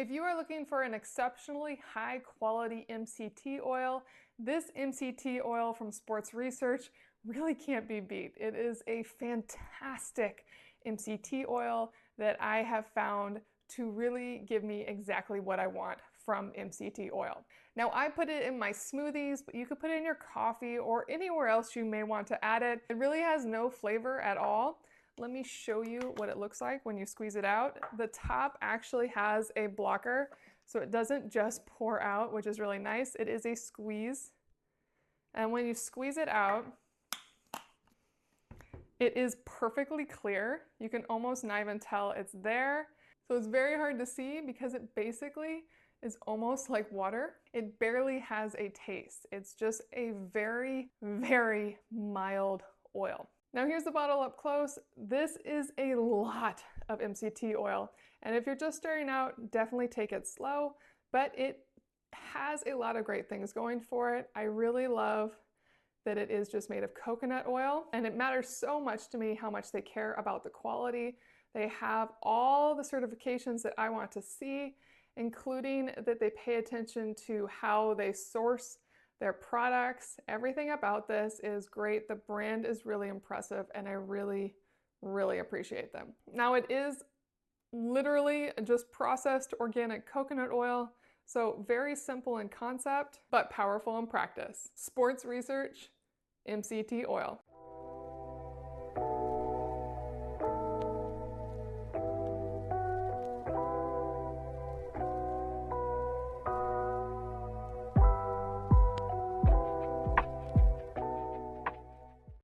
If you are looking for an exceptionally high quality MCT oil, this MCT oil from Sports Research really can't be beat. It is a fantastic MCT oil that I have found to really give me exactly what I want from MCT oil. Now, I put it in my smoothies, but you could put it in your coffee or anywhere else you may want to add it. It really has no flavor at all. Let me show you what it looks like when you squeeze it out. The top actually has a blocker, so it doesn't just pour out, which is really nice. It is a squeeze. And when you squeeze it out, it is perfectly clear. You can almost not even tell it's there. So it's very hard to see because it basically is almost like water. It barely has a taste. It's just a very, very mild oil. Now here's the bottle up close. This is a lot of MCT oil. And if you're just starting out, definitely take it slow, but it has a lot of great things going for it. I really love that it is just made of coconut oil, and it matters so much to me how much they care about the quality. They have all the certifications that I want to see, including that they pay attention to how they source their products. Everything about this is great. The brand is really impressive, and I really, really appreciate them. Now, it is literally just processed organic coconut oil, so very simple in concept, but powerful in practice. Sports Research MCT Oil.